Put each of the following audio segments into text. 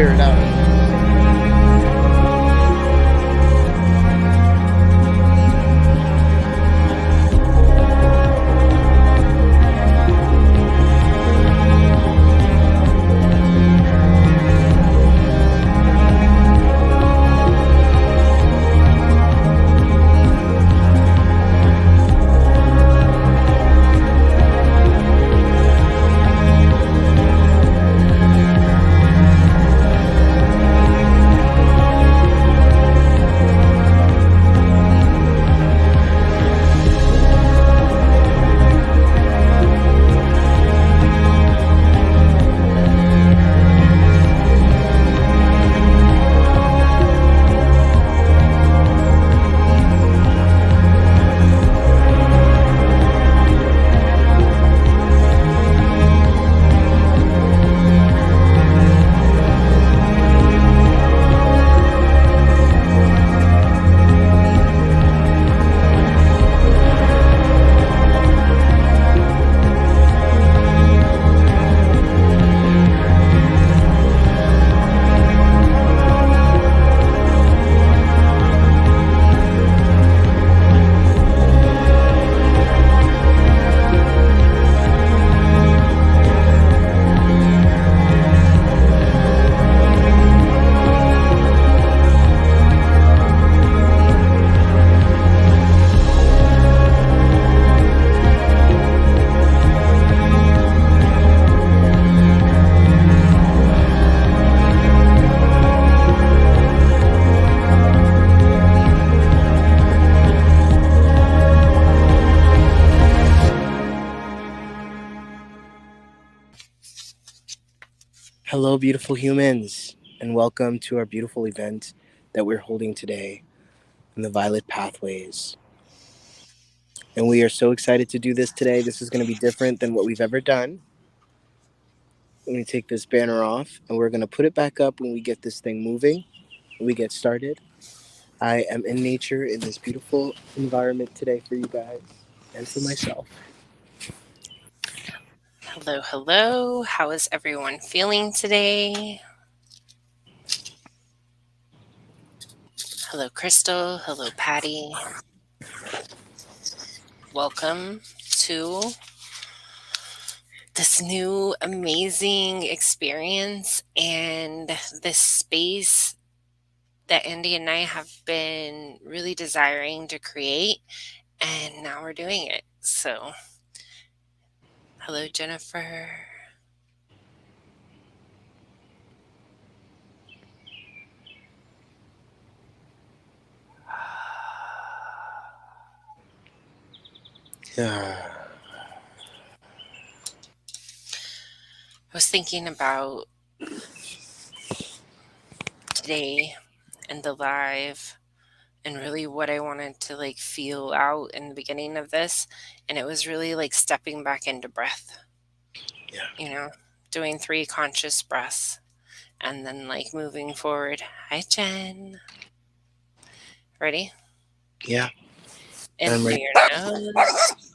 clear it out. Hello, beautiful humans, and welcome to our beautiful event that we're holding today in the Violet Pathways. And we are so excited to do this today. This is going to be different than what we've ever done. I'm going to take this banner off, and we're going to put it back up when we get this thing moving, when we get started. I am in nature in this beautiful environment today for you guys and for myself. Hello, hello. How is everyone feeling today? Hello, Crystal. Hello, Patty. Welcome to this new amazing experience and this space that Andy and I have been really desiring to create, and now we're doing it. So, hello, Jennifer. Yeah. I was thinking about today and the live and really what I wanted to feel out in the beginning of this. And it was really stepping back into breath. Yeah. Doing 3 conscious breaths and then moving forward. Hi, Jen. Ready? Yeah. In I'm through ready. your nose.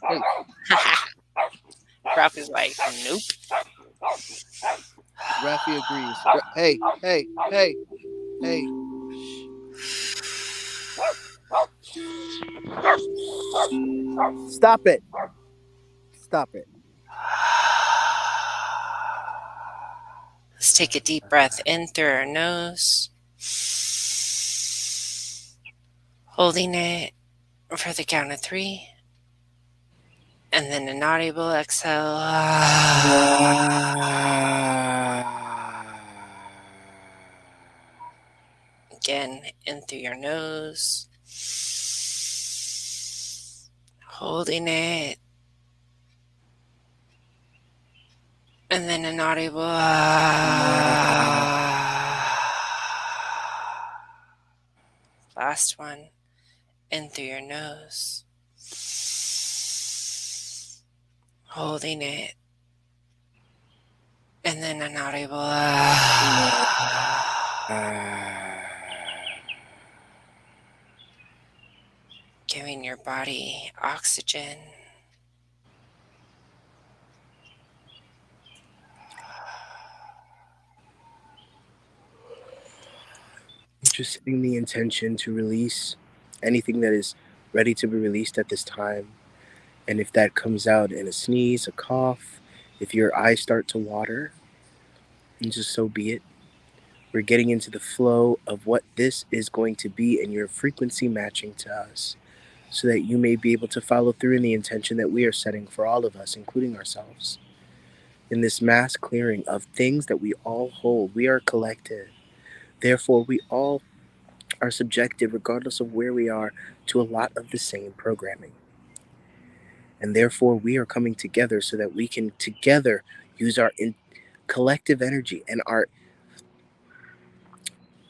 Hey. Ralphie's like, nope. Rafi agrees. Hey. Stop it. Let's take a deep breath in through our nose. Holding it for the count of 3. And then an audible exhale. Again, in through your nose. Holding it. And then an audible. Last one. In through your nose. Holding it. And then an audible. Giving your body oxygen. just setting the intention to release anything that is ready to be released at this time. And if that comes out in a sneeze, a cough, if your eyes start to water, and just so be it. We're getting into the flow of what this is going to be and your frequency matching to us so that you may be able to follow through in the intention that we are setting for all of us, including ourselves. In this mass clearing of things that we all hold, we are collective. Therefore, we all are subjected, regardless of where we are, to a lot of the same programming. And therefore, we are coming together so that we can together use our collective energy and our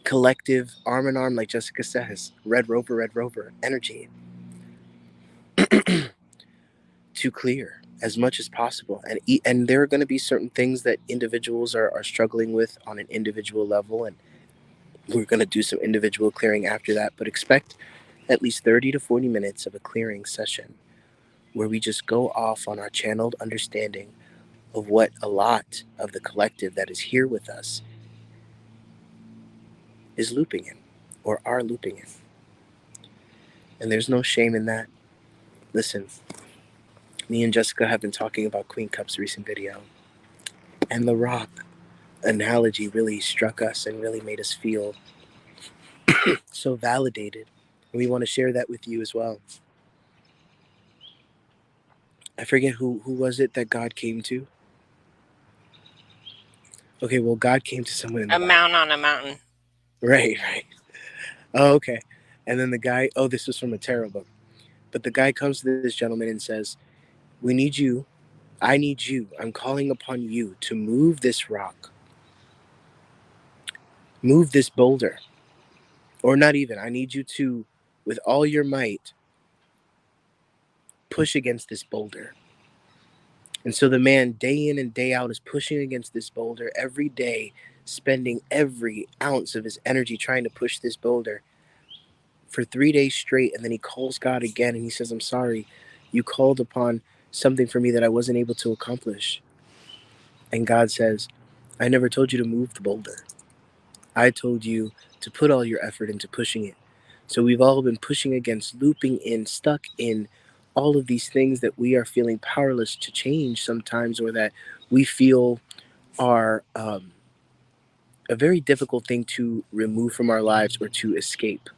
collective arm in arm, like Jessica says, Red Rover energy to clear as much as possible. And there are going to be certain things that individuals are struggling with on an individual level. And we're going to do some individual clearing after that. But expect at least 30 to 40 minutes of a clearing session where we just go off on our channeled understanding of what a lot of the collective that is here with us is looping in or are looping in. And there's no shame in that. Listen, me and Jessica have been talking about Queen Cup's recent video, and the rock analogy really struck us and really made us feel so validated. And we want to share that with you as well. I forget who was it that God came to. Okay, well, God came to someone in the A Bible. mount on a mountain. Right, right. Oh, okay. And then the guy, oh, this was from a tarot book. But the guy comes to this gentleman and says, we need you. I need you. I'm calling upon you to move this rock, move this boulder. Or not even. I need you to, with all your might, push against this boulder. And so the man, day in and day out, is pushing against this boulder every day, spending every ounce of his energy trying to push this boulder for 3 days straight. And then he calls God again and he says, I'm sorry. You called upon something for me that I wasn't able to accomplish. And God says, I never told you to move the boulder. I told you to put all your effort into pushing it. So we've all been pushing against, looping in, stuck in all of these things that we are feeling powerless to change sometimes, or that we feel are a very difficult thing to remove from our lives or to escape.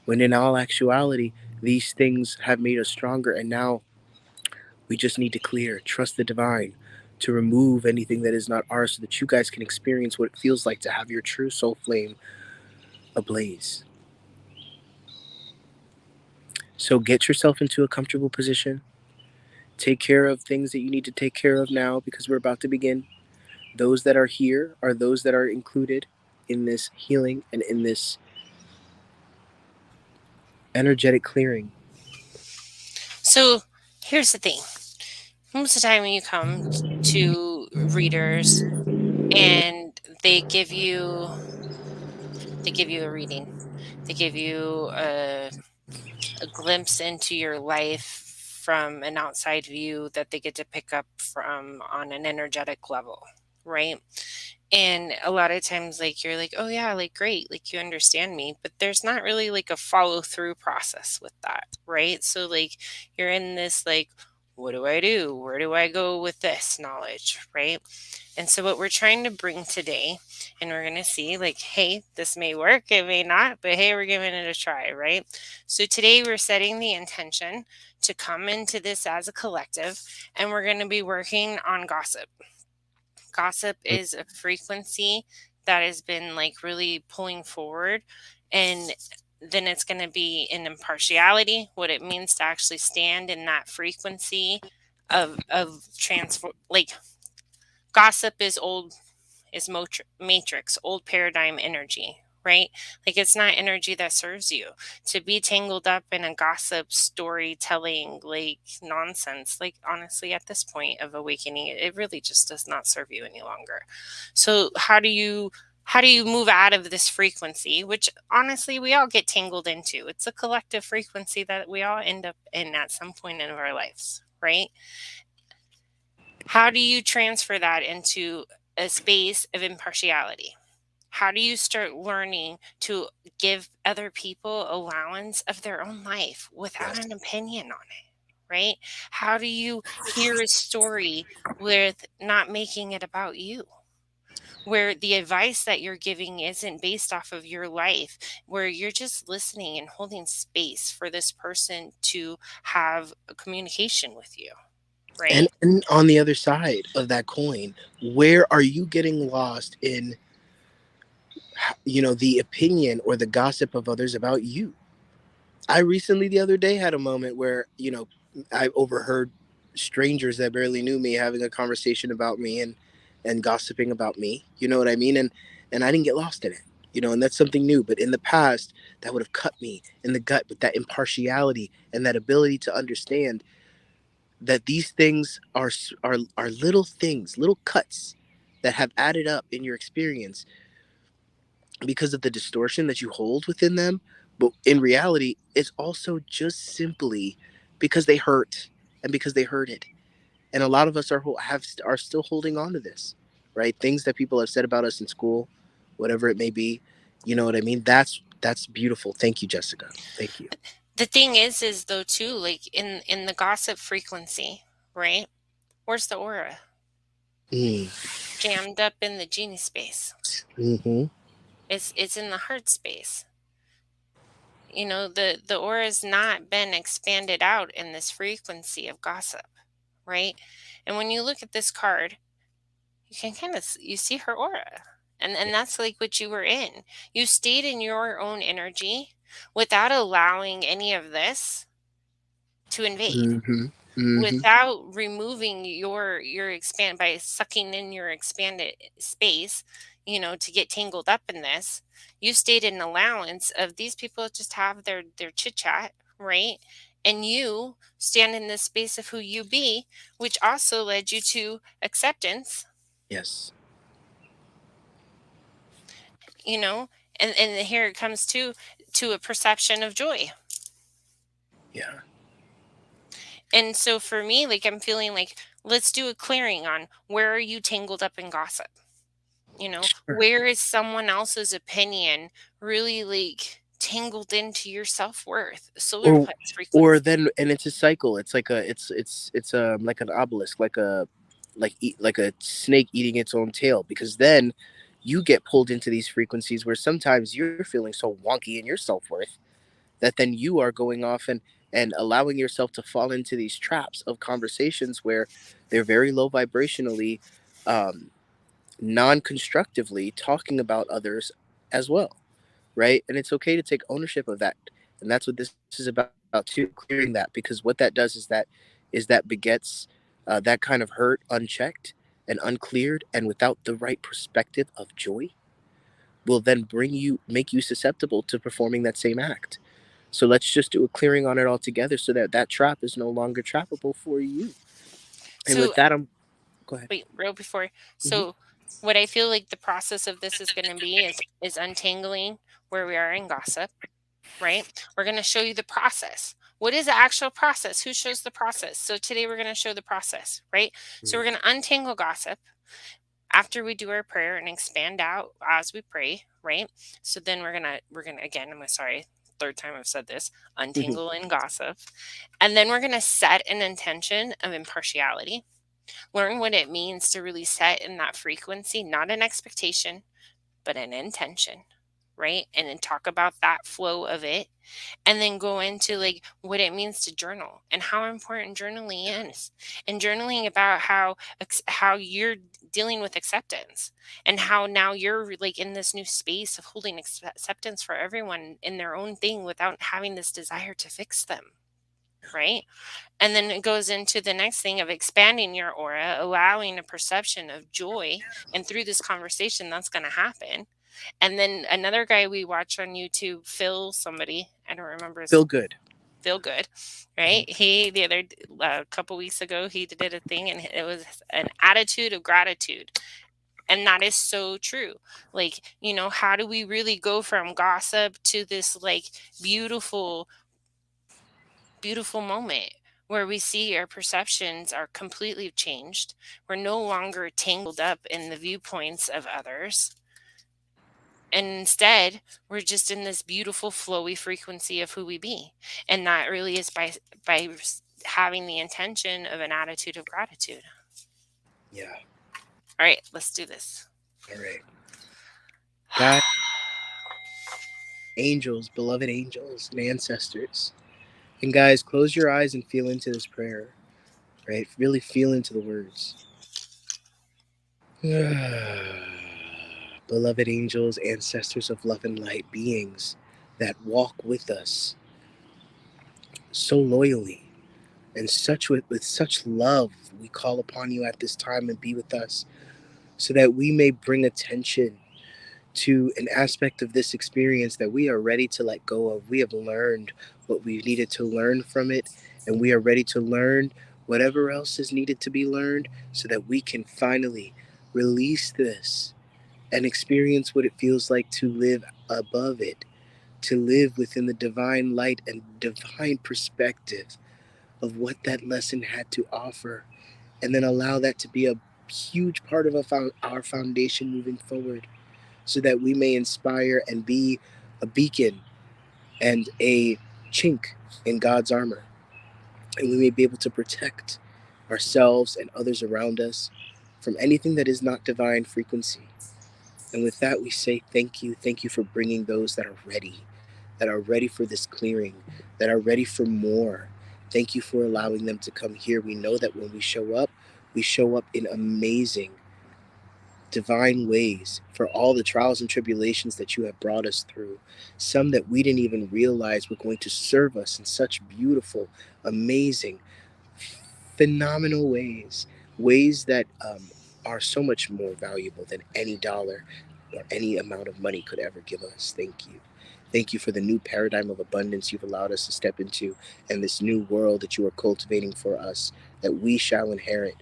When in all actuality, these things have made us stronger, and now we just need to clear, trust the divine, to remove anything that is not ours so that you guys can experience what it feels like to have your true soul flame ablaze. So get yourself into a comfortable position. Take care of things that you need to take care of now because we're about to begin. Those that are here are those that are included in this healing and in this energetic clearing. So here's the thing. Most of the time when you come to readers and they give you a reading. They give you a glimpse into your life from an outside view that they get to pick up from on an energetic level, right? And a lot of times, like, you're like, oh, yeah, like, great, like, you understand me. But there's not really like a follow through process with that, right? So, like, you're in this, like, what do I do? Where do I go with this knowledge, right? And so, what we're trying to bring today, and we're going to see, like, hey, this may work, it may not, but hey, we're giving it a try, right? So, today we're setting the intention to come into this as a collective, and we're going to be working on gossip. Gossip is a frequency that has been like really pulling forward, and then it's going to be in impartiality, what it means to actually stand in that frequency of transfer. Like, gossip is old, is matrix, old paradigm energy, right? Like, it's not energy that serves you. To be tangled up in a gossip storytelling, like, nonsense, like, honestly, at this point of awakening, it really just does not serve you any longer. So how do you move out of this frequency, which honestly we all get tangled into? It's a collective frequency that we all end up in at some point in our lives, right? How do you transfer that into a space of impartiality? How do you start learning to give other people allowance of their own life without Yes. an opinion on it, right? How do you hear a story with not making it about you? Where the advice that you're giving isn't based off of your life, where you're just listening and holding space for this person to have a communication with you, right? And on the other side of that coin, where are you getting lost in, the opinion or the gossip of others about you? I recently, the other day, had a moment where, I overheard strangers that barely knew me having a conversation about me and gossiping about me. You know what I mean? And I didn't get lost in it. And that's something new. But in the past, that would have cut me in the gut with that impartiality and that ability to understand that these things are little things, little cuts that have added up in your experience because of the distortion that you hold within them. But in reality, it's also just simply because they hurt and because they heard it. And a lot of us are still holding on to this, right? Things that people have said about us in school, whatever it may be. You know what I mean? That's beautiful. Thank you, Jessica. Thank you. The thing is though too, like in the gossip frequency, right? Where's the aura? Mm, Jammed up in the genie space. mm-hmm. It's in the heart space. The aura has not been expanded out in this frequency of gossip, right? And when you look at this card, you can kind of you see her aura. And that's like what you were in. You stayed in your own energy without allowing any of this to invade, Mm-hmm. Mm-hmm. without removing your expand by sucking in your expanded space, to get tangled up in this. You stayed in allowance of these people just have their chit chat, right? And you stand in this space of who you be, which also led you to acceptance, Yes. you know and here it comes to a perception of joy. Yeah. And so for me, like, I'm feeling like, let's do a clearing on where are you tangled up in gossip. Sure. Where is someone else's opinion really like tangled into your self-worth, solar or plex or frequency? then, and it's a cycle. It's like like an obelisk, like a snake eating its own tail, because then you get pulled into these frequencies where sometimes you're feeling so wonky in your self-worth that then you are going off and allowing yourself to fall into these traps of conversations where they're very low vibrationally, um, non-constructively talking about others as well, right? And it's okay to take ownership of that. And that's what this is about too, clearing that, because what that does is that begets that kind of hurt unchecked and uncleared and without the right perspective of joy will then make you susceptible to performing that same act. So let's just do a clearing on it altogether so that that trap is no longer trappable for you. And So with that, I'm go ahead. wait, real before. Hmm. So what I feel like the process of this is going to be is untangling where we are in gossip, right? We're going to show you the process. What is the actual process? Who shows the process? So today we're going to show the process, right? So we're going to untangle gossip after we do our prayer and expand out as we pray, right? So then we're gonna again, I'm sorry, third time I've said this, untangle and gossip. And then we're gonna set an intention of impartiality. Learn what it means to really set in that frequency, not an expectation, but an intention, right? And then talk about that flow of it, and then go into like what it means to journal and how important journaling is, and journaling about how you're dealing with acceptance, and how now you're like in this new space of holding acceptance for everyone in their own thing without having this desire to fix them, right? And then it goes into the next thing of expanding your aura, allowing a perception of joy, and through this conversation that's going to happen. And then another guy we watch on YouTube, Phil somebody, I don't remember his, Feel good. Feel Good, right? He the other couple weeks ago he did a thing, and it was an attitude of gratitude, and that is so true. Like, how do we really go from gossip to this like beautiful, beautiful moment where we see our perceptions are completely changed? We're no longer tangled up in the viewpoints of others, And instead, we're just in this beautiful flowy frequency of who we be. And that really is by having the intention of an attitude of gratitude. Yeah. All right, let's do this. All right. God, angels, beloved angels, and ancestors. And guys, close your eyes and feel into this prayer, right? Really feel into the words. Beloved angels, ancestors of love and light, beings that walk with us so loyally and with such love, we call upon you at this time and be with us so that we may bring attention to an aspect of this experience that we are ready to let go of. We have learned what we needed to learn from it, and we are ready to learn whatever else is needed to be learned so that we can finally release this and experience what it feels like to live above it, to live within the divine light and divine perspective of what that lesson had to offer, and then allow that to be a huge part of our foundation moving forward so that we may inspire and be a beacon and a chink in God's armor, and we may be able to protect ourselves and others around us from anything that is not divine frequency. And with that, we say thank you. Thank you for bringing those that are ready for this clearing, that are ready for more. Thank you for allowing them to come here. We know that when we show up in amazing, divine ways for all the trials and tribulations that you have brought us through. Some that we didn't even realize were going to serve us in such beautiful, amazing, phenomenal ways, ways that are so much more valuable than any dollar or any amount of money could ever give us. Thank you. Thank you for the new paradigm of abundance you've allowed us to step into and this new world that you are cultivating for us that we shall inherit,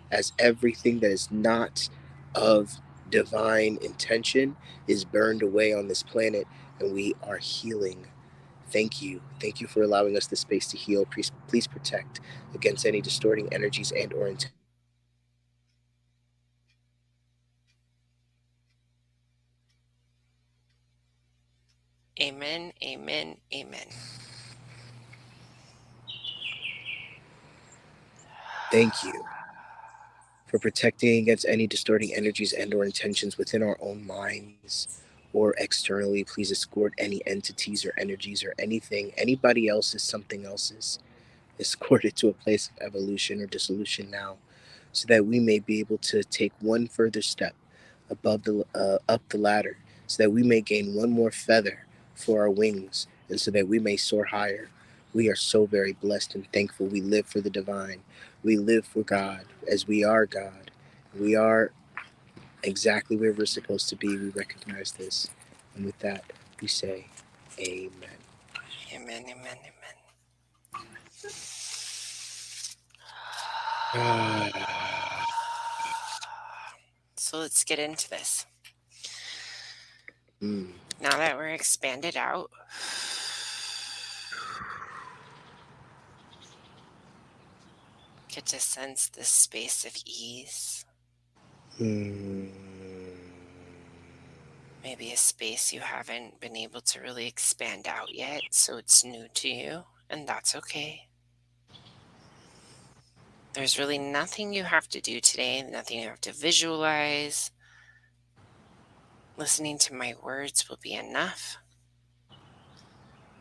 as everything that is not of divine intention is burned away on this planet and we are healing. Thank you. Thank you for allowing us the space to heal. Please protect against any distorting energies and or intentions that may be coming our way. Thank you for allowing us the space to heal. Please protect against any distorting energies Amen, and or amen, intentions that may amen. be coming our way. Thank you for protecting against any distorting energies and or intentions within our own minds or externally. Please escort any entities or energies or anything, anybody else's, something else's, escorted to a place of evolution or dissolution now, so that we may be able to take one further step above the up the ladder, so that we may gain one more feather for our wings, and so that we may soar higher. We are so very blessed and thankful. We live for the divine. We live for God as we are God. We are exactly where we're supposed to be. We recognize this. And with that, we say, Amen. Amen, amen, amen. So let's get into this. Mm. Now that we're expanded out, get to sense this space of ease. Mm. Maybe a space you haven't been able to really expand out yet, so it's new to you, and that's okay. There's really nothing you have to do today, nothing you have to visualize. Listening to my words will be enough.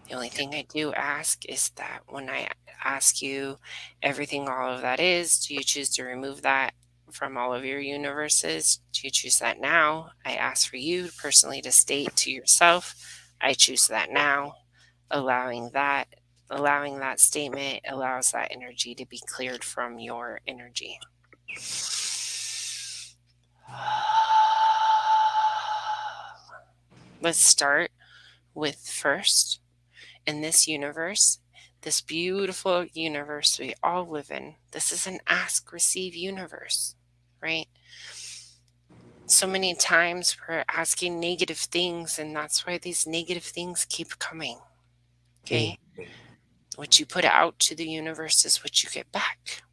The only thing I do ask is that when I ask you everything, all of that is, do you choose to remove that from all of your universes? Do you choose that now? I ask for you personally to state to yourself, I choose that now. Allowing that, allowing that statement allows that energy to be cleared from your energy. Let's start with first, in this universe, this beautiful universe we all live in, this is an ask, receive universe, right? So many times we're asking negative things, and that's why these negative things keep coming. Mm. Okay? What you put out to the universe is what you get back.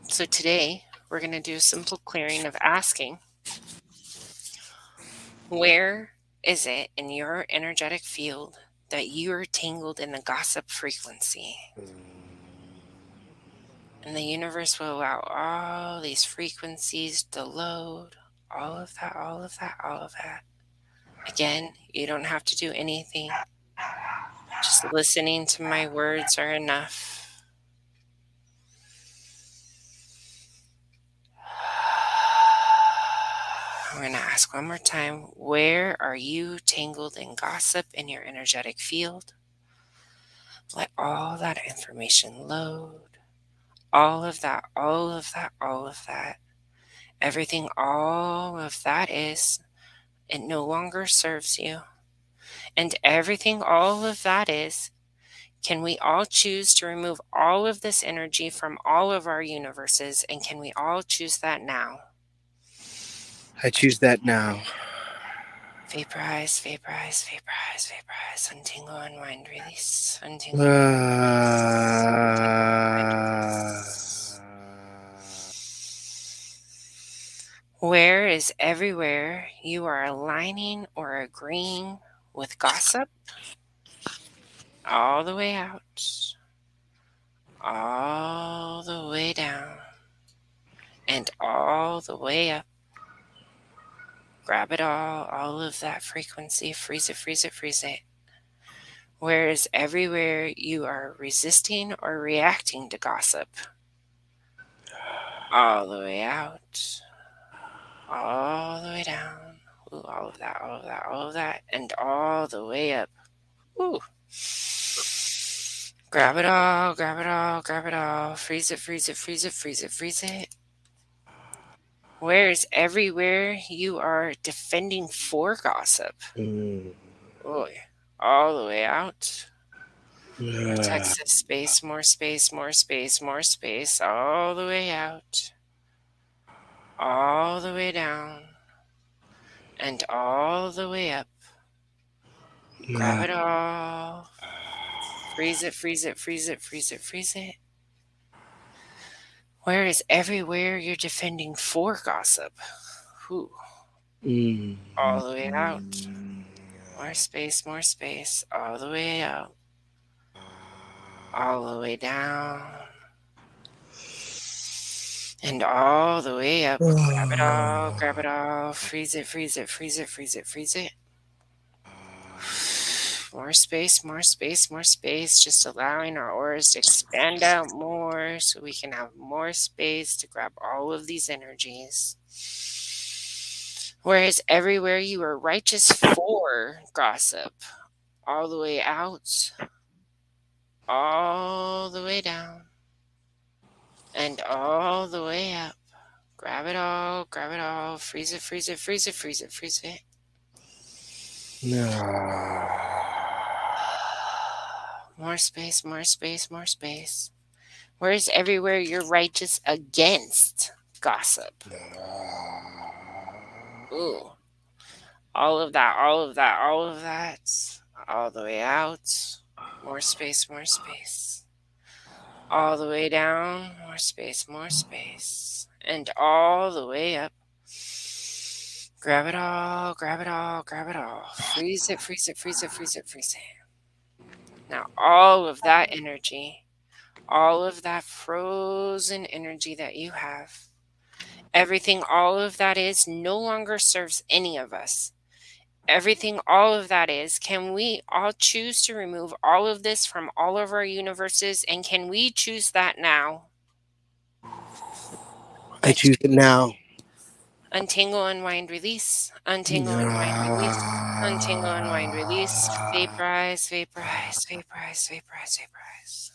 So today, we're going to do a simple clearing of asking Where is it in your energetic field that you're tangled in the gossip frequency? And the universe will allow all these frequencies to load, all of that, all of that, all of that. Again, you don't have to do anything. Just listening to my words are enough. I'm going to ask one more time. Where are you tangled in gossip in your energetic field? Let all that information load. All of that, all of that, all of that. Everything, all of that is, it no longer serves you. And everything, all of that is, can we all choose to remove all of this energy from all of our universes? And can we all choose that now? I choose that now. Vaporize, vaporize, vaporize, vaporize. Untangle, unwind, release. Untangle, Ah. where is everywhere you are aligning or agreeing with gossip? All the way out, all the way down, and all the way up. Grab it all of that frequency, freeze it, freeze it, freeze it. Whereas everywhere you are resisting or reacting to gossip, all the way out, all the way down. Ooh, all of that, all of that, all of that, and all the way up. Ooh. Grab it all, grab it all, grab it all. Freeze it, freeze it, freeze it, freeze it, freeze it. Whereas everywhere you are defending for gossip, Mm. ooh, all the way out. Ah. Protects this space, more space, more space, more space, all the way out, all the way down, and all the way up. Grab Ah. it all. Freeze it, freeze it, freeze it, freeze it, freeze it. Whereas everywhere you're defending for gossip, whew, Mm. all the way out. More space, all the way out, all the way down, and all the way up. Grab it all, grab it all. Freeze it, freeze it, freeze it, freeze it, freeze it. More space, more space, more space. Just allowing our auras to expand out more so we can have more space to grab all of these energies. Whereas everywhere you are righteous for gossip, all the way out, all the way down, and all the way up. Grab it all, freeze it, freeze it, freeze it, freeze it, freeze it. More space, more space, more space. Whereas everywhere you're righteous against gossip. Ooh. All of that, all of that, all of that. All the way out. More space, more space. All the way down. More space, more space. And all the way up. Grab it all, grab it all, grab it all. Freeze it, freeze it, freeze it, freeze it, freeze it. Now, all of that energy, all of that frozen energy that you have, everything, all of that is no longer serves any of us. Everything, all of that is, can we all choose to remove all of this from all of our universes? And can we choose that now? I I choose it now. untangle, unwind, release. Untangle, unwind, release. Untangle, unwind, release. Ah. Vaporize, vaporize, vaporize, vaporize, vaporize.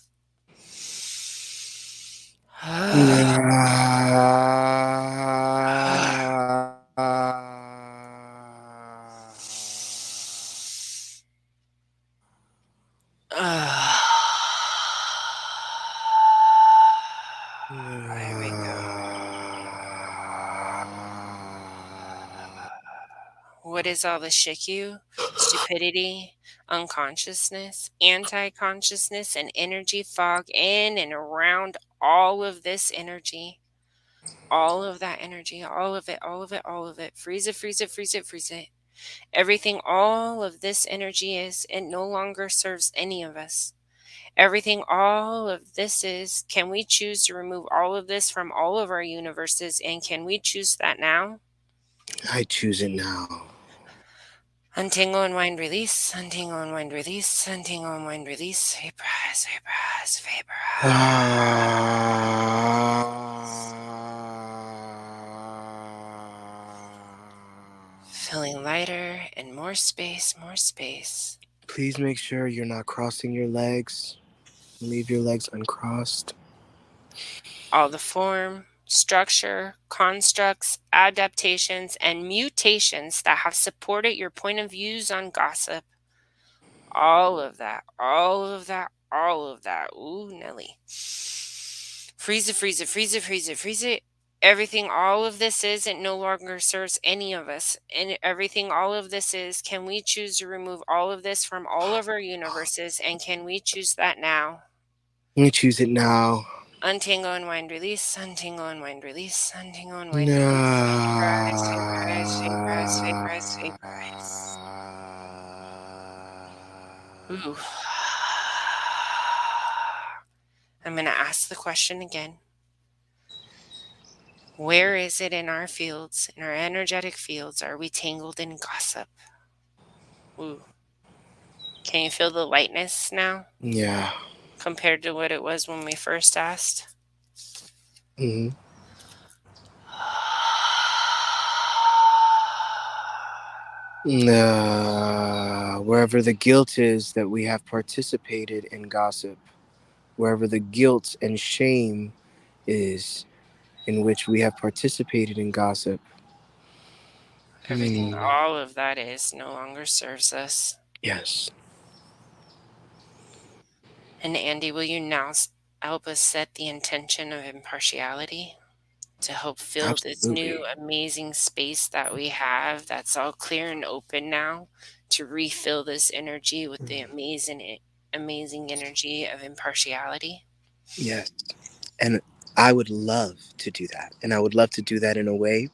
There we go. What is all the shikyu, stupidity, unconsciousness, anti consciousness, and energy fog in and around all of this energy? All of that energy, all of it, all of it, all of it. Freeze it, freeze it, freeze it, freeze it. Everything all of this energy is, it no longer serves any of us. Everything all of this is, can we choose to remove all of this from all of our universes? And can we choose that now? I choose it now. Untangle, unwind, release. Untangle, unwind, release. Untangle, unwind, release. Vaporize, vaporize, vaporize. Feeling lighter and more space, more space. Please make sure you're not crossing your legs. Leave your legs uncrossed. All the form, structure, constructs, adaptations, and mutations that have supported your point of views on gossip. All of that, all of that, all of that. Ooh, Nelly. Freeze it, freeze it, freeze it, freeze it, freeze it. Everything all of this is, it no longer serves any of us. And everything all of this is, can we choose to remove all of this from all of our universes? And can we choose that now? We choose it now. Untangle, unwind, release. Untangle, unwind, release. Untangle, unwind, release. Vaporize, vaporize, vaporize, vaporize, vaporize. Ooh. I'm going to ask the question again. Where is it in our fields, in our energetic fields, are we tangled in gossip? Ooh. Can you feel the lightness now Yeah. compared to what it was when we first asked? Mm-hmm. Wherever the guilt is that we have participated in gossip, wherever the guilt and shame is in which we have participated in gossip. Everything, Hmm. all of that is, no longer serves us. Yes. And Andy, will you now help us set the intention of impartiality to help fill this new Absolutely. amazing space that we have that's all clear and open now, to refill this energy with the amazing energy of impartiality? Yes. And I would love to do that. And I would love to do that in a way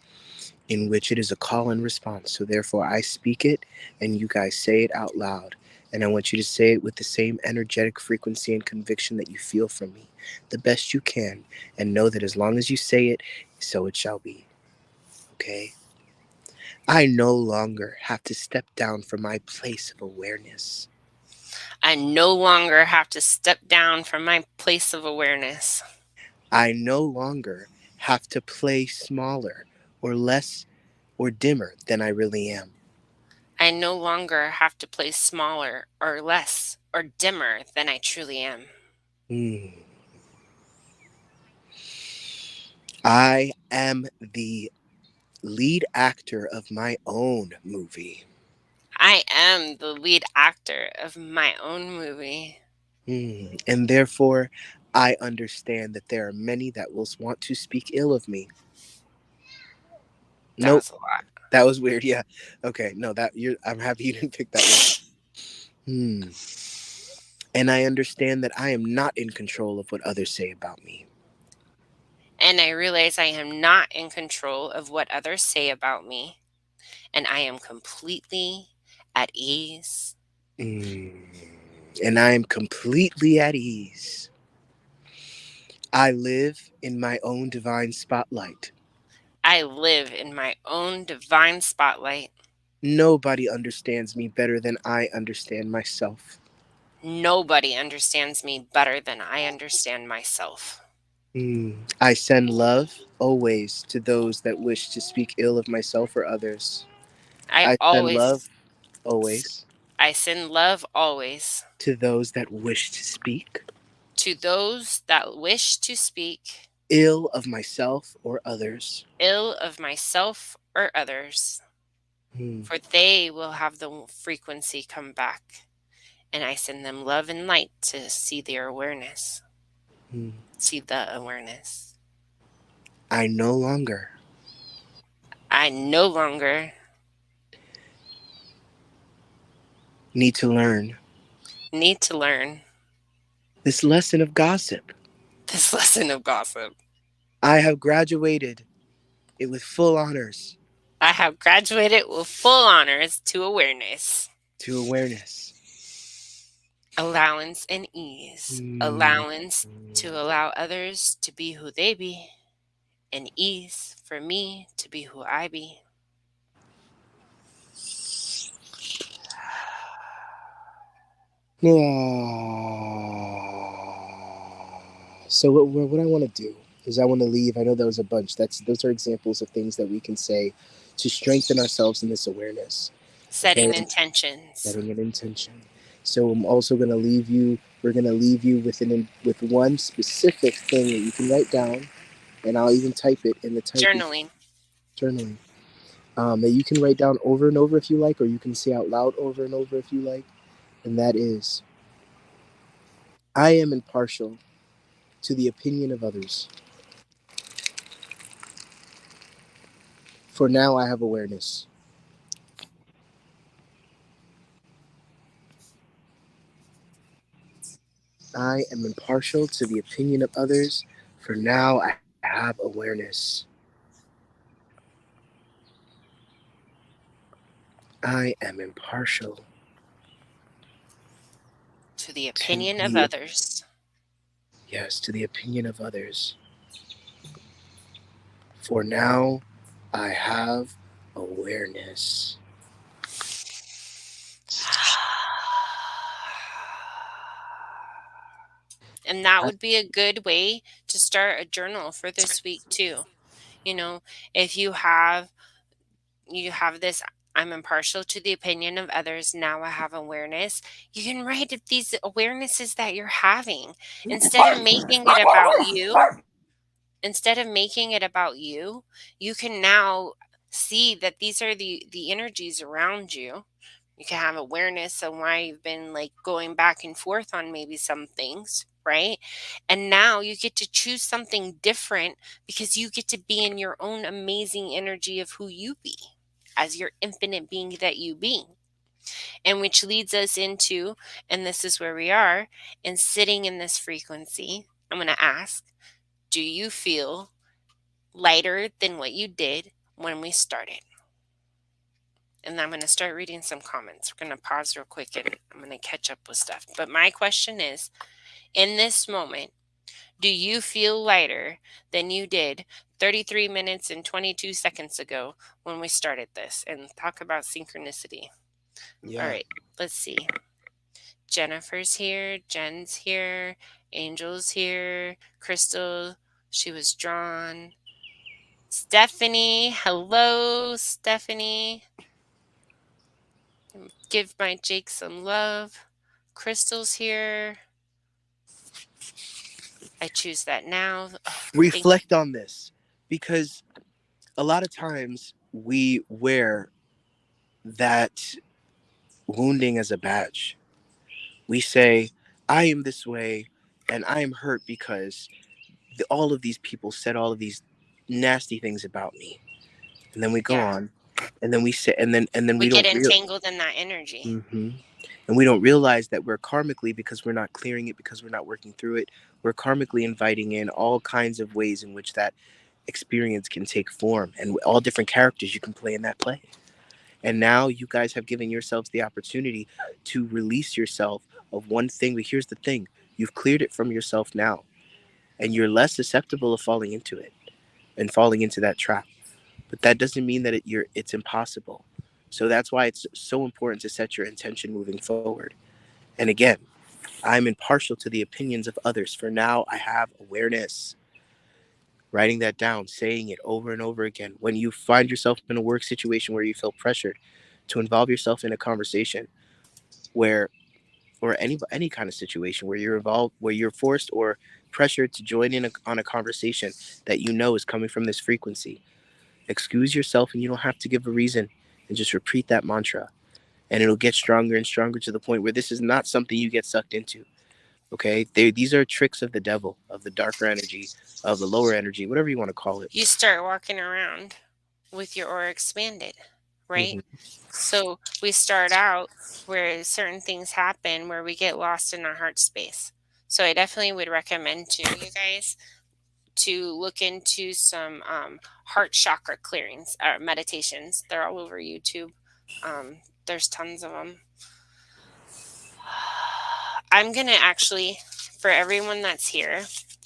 in which it is a call and response. So therefore, I speak it and you guys say it out loud. And I want you to say it with the same energetic frequency and conviction that you feel from me, the best you can. And know that as long as you say it, so it shall be. Okay? I no longer have to step down from my place of awareness. I no longer have to step down from my place of awareness. I no longer have to play smaller or less or dimmer than I really am. I no longer have to play smaller or less or dimmer than I truly am. Mm. I am the lead actor of my own movie. I am the lead actor of my own movie. And therefore, I understand that there are many that will want to speak ill of me. That Nope, was a lot. that was weird. Yeah. Okay. No, that you're. I'm happy you didn't pick that one. Hmm. And I understand that I am not in control of what others say about me. And I realize I am not in control of what others say about me. And I am completely at ease. Mm. And I am completely at ease. I live in my own divine spotlight. I live in my own divine spotlight. Nobody understands me better than I understand myself. Nobody understands me better than I understand myself. I send love always to those that wish to speak ill of myself or others. I I send love always, always I send love always to those that wish to speak to those that wish to speak ill of myself or others. ill of myself or others, Hmm. for they will have the frequency come back. And I send them love and light to see their awareness, Hmm. see the awareness. I no longer I no longer need to learn need to learn this lesson of gossip. this lesson of gossip. I have graduated it with full honors. I have graduated with full honors to awareness, to awareness. allowance, and ease. Mm. Allowance to allow others to be who they be, and ease for me to be who I be. So what I want to do is I want to leave. I know that was a bunch. Those are examples of things that we can say to strengthen ourselves in this awareness. Okay, Setting intentions. setting an intention. So I'm also going to leave you. We're going to leave you with one specific thing that you can write down, and I'll even type it in the typing Journaling. journaling. That you can write down over and over if you like, or you can say out loud over and over if you like. And that is, I am impartial to the opinion of others. For now, I have awareness. I am impartial to the opinion of others. For now, I have awareness. I am impartial To the to opinion of the others. yes, to the opinion of others. For now, I have awareness. And that would be a good way to start a journal for this week too. You know, if you have this, I'm impartial to the opinion of others, now I have awareness. You can write these awarenesses that you're having instead of making it about you. Instead of making it about you, you can now see that these are the energies around you. You can have awareness on why you've been like going back and forth on maybe some things, right? And now you get to choose something different because you get to be in your own amazing energy of who you be as your infinite being that you be. And which leads us into, and this is where we are, and sitting in this frequency, I'm going to ask, do you feel lighter than what you did when we started? And I'm going to start reading some comments. We're going to pause real quick and I'm going to catch up with stuff. But my question is, in this moment, do you feel lighter than you did 33 minutes and 22 seconds ago when we started this? And talk about synchronicity. All Yeah. right, let's see. Jennifer's here, Jen's here, Angel's here, Crystal, she was drawn. Stephanie, hello, Stephanie. Give my Jake some love. Crystal's here. I choose that now. Oh, thank you. Reflect on this because a lot of times we wear that wounding as a badge. We say, I am this way and I am hurt because all of these people said all of these nasty things about me. And then we go Yeah, on and then we say, and then we we get don't entangled in that energy. hmm and we don't realize that we're karmically, because we're not clearing it, because we're not working through it, we're karmically inviting in all kinds of ways in which that experience can take form and all different characters you can play in that play. And now you guys have given yourselves the opportunity to release yourself of one thing. But here's the thing, you've cleared it from yourself now, and you're less susceptible of falling into it and falling into that trap. But that doesn't mean that it's impossible. So that's why it's so important to set your intention moving forward. And again, I'm impartial to the opinions of others. For now, I have awareness. Writing that down, saying it over and over again. When you find yourself in a work situation where you feel pressured to involve yourself in a conversation where, or any kind of situation where you're involved, where you're forced or pressured to join in on a conversation that you know is coming from this frequency, excuse yourself and you don't have to give a reason, and just repeat that mantra. And it'll get stronger and stronger to the point where this is not something you get sucked into. Okay, these are tricks of the devil, of the darker energy, of the lower energy, whatever you want to call it. You start walking around with your aura expanded, right? Hmm. So we start out where certain things happen where we get lost in our heart space. So I definitely would recommend to you guys to look into some heart chakra clearings or meditations. They're all over YouTube. There's tons of them. I'm going to actually, for everyone that's here,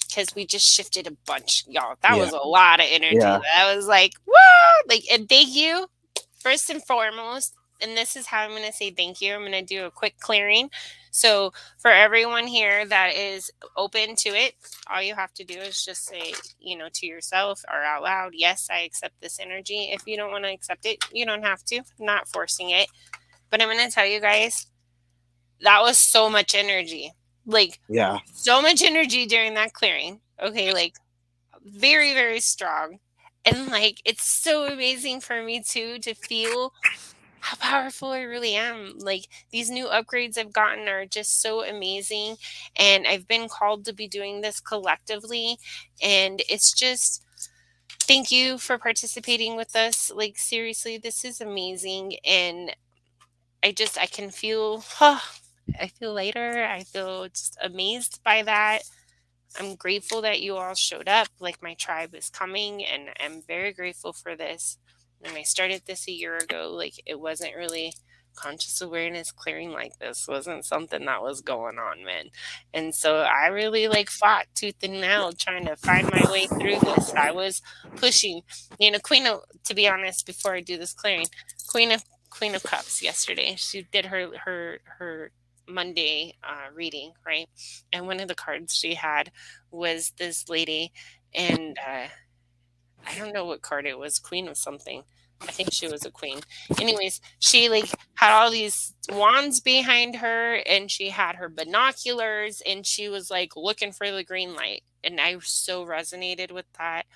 because we just shifted a bunch, y'all. That Yeah. was a lot of energy. Yeah. That was like, woo! Like, and thank you, first and foremost. And this is how I'm going to say thank you. I'm going to do a quick clearing. So, for everyone here that is open to it, all you have to do is just say, to yourself or out loud, yes, I accept this energy. If you don't want to accept it, you don't have to. I'm not forcing it. But I'm going to tell you guys, that was so much energy. Like, Yeah. so much energy during that clearing. Okay, like very, very strong. And like it's so amazing for me too to feel how powerful I really am. Like these new upgrades I've gotten are just so amazing. And I've been called to be doing this collectively. And it's just thank you for participating with us. Like seriously, this is amazing. And I can feel, I feel lighter. I feel just amazed by that. I'm grateful that you all showed up. Like my tribe is coming, and I'm very grateful for this. When I started this a year ago, like it wasn't really conscious awareness clearing like this wasn't something that was going on, man. And so I really like fought tooth and nail trying to find my way through this. I was pushing, Queen of, to be honest, before I do this clearing, Queen of Queen of Cups yesterday. She did her Monday reading, right? And one of the cards she had was this lady, and I don't know what card it was, queen of something. I think she was a queen. Anyways, she like had all these wands behind her and she had her binoculars and she was like looking for the green light. And I so resonated with that.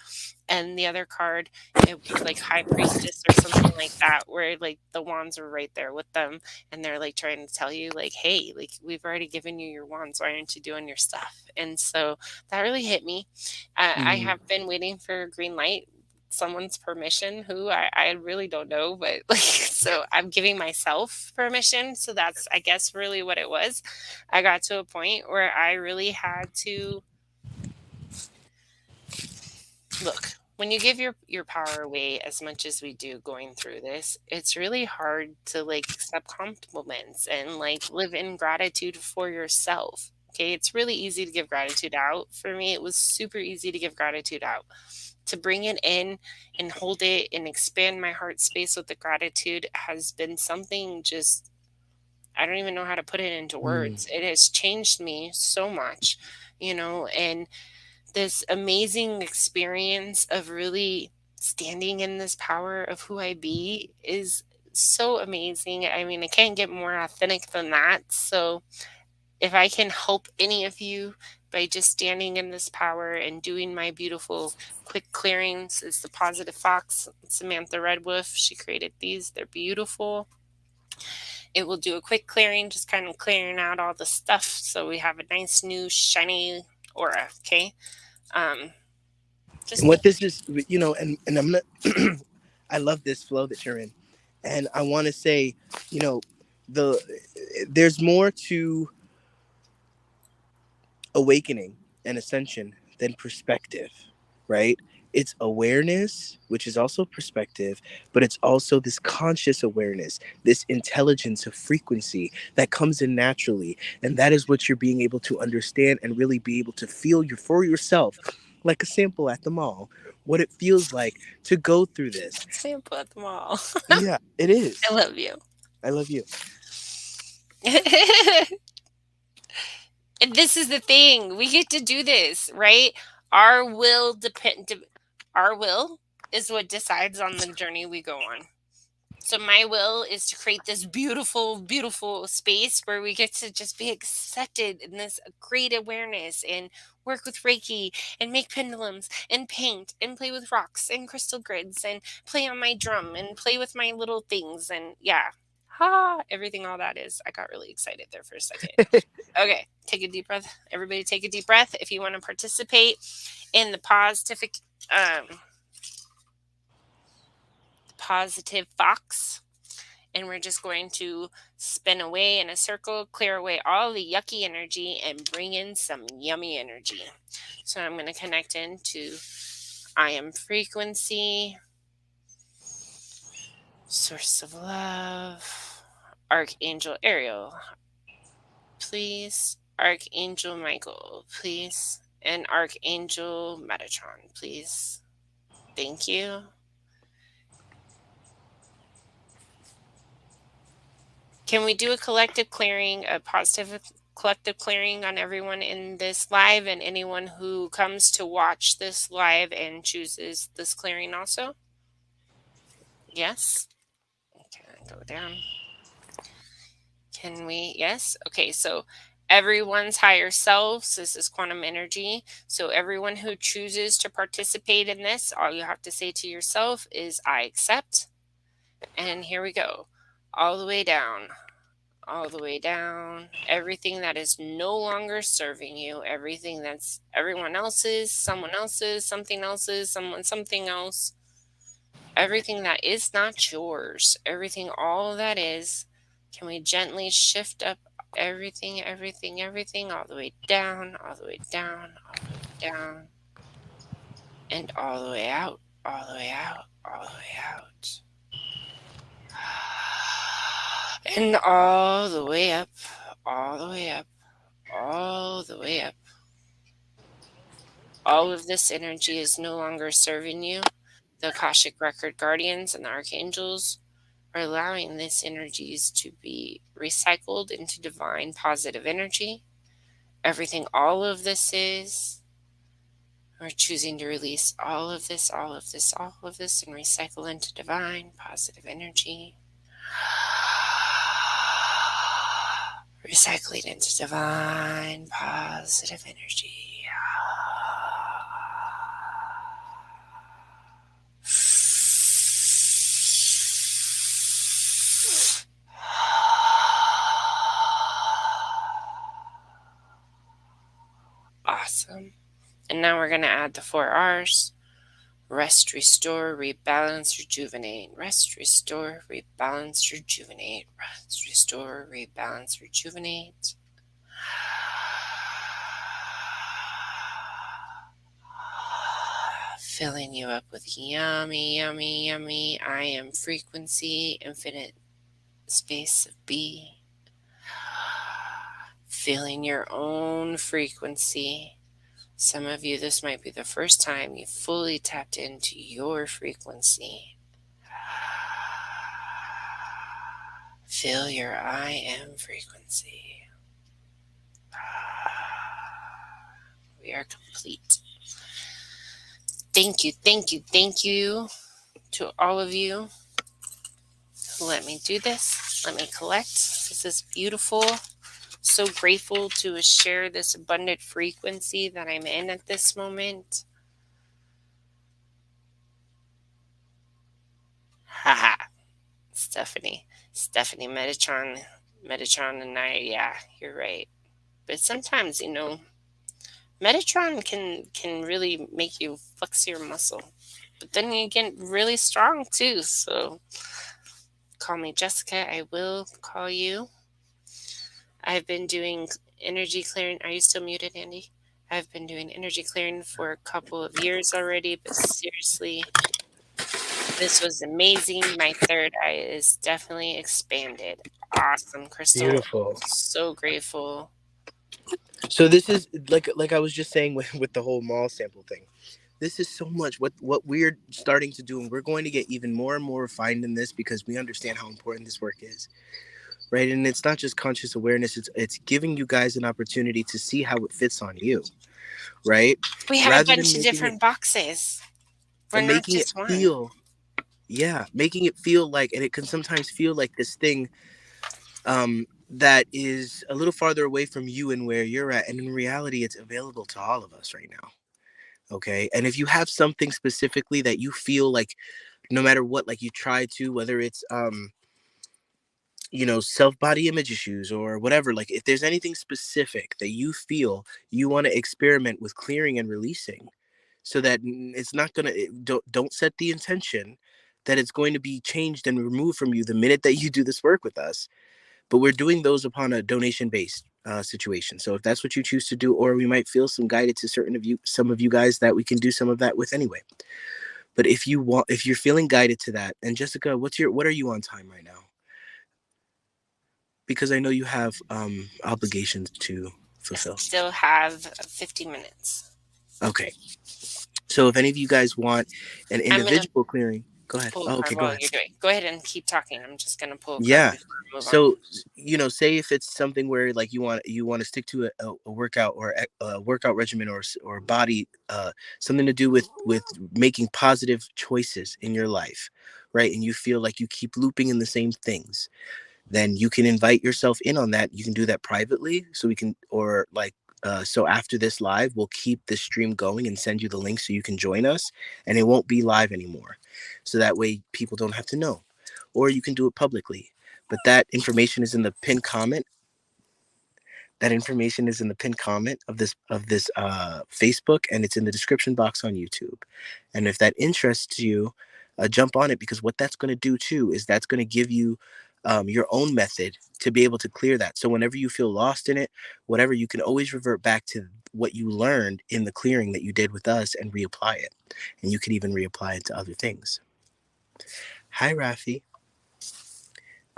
And the other card, it was like high priestess or something like that, where like the wands are right there with them and they're like trying to tell you like, hey, like we've already given you your wands, why aren't you doing your stuff? And so that really hit me. I Mm. have been waiting for a green light, someone's permission, who I really don't know, but like so I'm giving myself permission. So that's I guess really what it was. I got to a point where I really had to look, when you give your power away as much as we do going through this, it's really hard to like accept compliments and like live in gratitude for yourself. Okay, it's really easy to give gratitude out. For me, it was super easy to give gratitude out. To bring it in and hold it and expand my heart space with the gratitude has been something just I don't even know how to put it into Mm. words. It has changed me so much, and this amazing experience of really standing in this power of who I be is so amazing. I mean, I can't get more authentic than that. So, if I can help any of you by just standing in this power and doing my beautiful quick clearings, is the Positive Fox, Samantha Redwolf. She created these, they're beautiful. It will do a quick clearing, just kind of clearing out all the stuff so we have a nice new shiny aura. Okay. Um, just And what thank this is, and I'm not, I love this flow that you're in. And I want to say, you know, the there's more to awakening and ascension than perspective, right? It's awareness, which is also perspective, but it's also this conscious awareness, this intelligence of frequency that comes in naturally. And that is what you're being able to understand and really be able to feel for yourself, like a sample at the mall, what it feels like to go through this. Sample at the mall. Yeah, it I is. love you. I love you. And this is the thing. We get to do this, right? Our will depend our will is what decides on the journey we go on. So my will is to create this beautiful, beautiful space where we get to just be accepted in this great awareness and work with Reiki and make pendulums and paint and play with rocks and crystal grids and play on my drum and play with my little things and yeah. Everything all that is. I got really excited there for a second. Okay, take a deep breath. Everybody take a deep breath. If you want to participate in the positive fox, and we're just going to spin away in a circle, clear away all the yucky energy, and bring in some yummy energy. So I'm going to connect into I am frequency, source of love. Archangel Ariel, please. Archangel Michael, please. And Archangel Metatron, please. Thank you. Can we do a collective clearing, a positive collective clearing on everyone in this live and anyone who comes to watch this live and chooses this clearing also? Yes. Okay, go down. Can we? Yes. Okay, so everyone's higher selves, this is quantum energy. So everyone who chooses to participate in this, all you have to say to yourself is, I accept. And here we go. All the way down. All the way down. Everything that is no longer serving you, everything that's everyone else's, someone else's, something else's, someone, something else, everything that is not yours, everything, all that is. Can we gently shift up everything, everything, everything, all the way down, all the way down, all the way down, and all the way out, all the way out, all the way out. And all the way up, all the way up, all the way up. All of this energy is no longer serving you. The Akashic Record Guardians and the Archangels are allowing these energies to be recycled into divine positive energy. Everything all of this is, we're choosing to release all of this, all of this, all of this, and recycle into divine positive energy. Recycling into divine positive energy. Awesome. And now we're going to add the 4 R's. Rest, restore, rebalance, rejuvenate. Rest, restore, rebalance, rejuvenate. Rest, restore, rebalance, rejuvenate. Filling you up with yummy, yummy, yummy. I am frequency, infinite space of B. Feeling your own frequency. Some of you, this might be the first time you fully tapped into your frequency. Feel your I am frequency. We are complete. Thank you, thank you, thank you to all of you who let me do this. Let me collect. This is beautiful. So grateful to share this abundant frequency that I'm in at this moment. Haha. Stephanie Metatron and I, yeah, you're right. But sometimes, Metatron can really make you flex your muscle. But then you get really strong too. So call me Jessica. I will call you. I've been doing energy clearing. Are you still muted, Andy? I've been doing energy clearing for a couple of years already, but seriously, this was amazing. My third eye is definitely expanded. Awesome, Crystal. Beautiful. So grateful. So this is like I was just saying with the whole mall sample thing. This is so much what we're starting to do, and we're going to get even more and more refined in this because we understand how important this work is, right? And it's not just conscious awareness; it's giving you guys an opportunity to see how it fits on you, right? We have a Rather than bunch of different boxes. We're not making it just one. feel, yeah, making it feel like, and it can sometimes feel like this thing that is a little farther away from you and where you're at, and in reality, it's available to all of us right now. Okay, and if you have something specifically that you feel like no matter what, like you try to, whether it's self body image issues or whatever, like if there's anything specific that you feel you want to experiment with clearing and releasing, so that it's not gonna don't set the intention that it's going to be changed and removed from you the minute that you do this work with us, but we're doing those upon a donation base, situation. So if that's what you choose to do, or we might feel some guided to some of you guys that we can do some of that with anyway. But if you're feeling guided to that, and Jessica, what are you on time right now? Because I know you have obligations to I fulfill. still have 50 minutes. Okay. So if any of you guys want an I'm going to individual clearing, go ahead. pull a Oh, card okay, go while ahead. you're doing. Go ahead and keep talking. I'm just going to pull a card Yeah. before I move on. So say if it's something where like you want to stick to a workout or a workout regimen or body something to do with making positive choices in your life, right? And you feel like you keep looping in the same things, then you can invite yourself in on that. You can do that privately. So we can, or like, so after this live, we'll keep the stream going and send you the link so you can join us, and it won't be live anymore. So that way people don't have to know. Or you can do it publicly. But that information is in the pinned comment. That information is in the pinned comment of this Facebook, and it's in the description box on YouTube. And if that interests you, jump on it, because what that's going to do too is that's going to give you your own method to be able to clear that. So whenever you feel lost in it, whatever, you can always revert back to what you learned in the clearing that you did with us and reapply it. And you can even reapply it to other things. Hi, Rafi.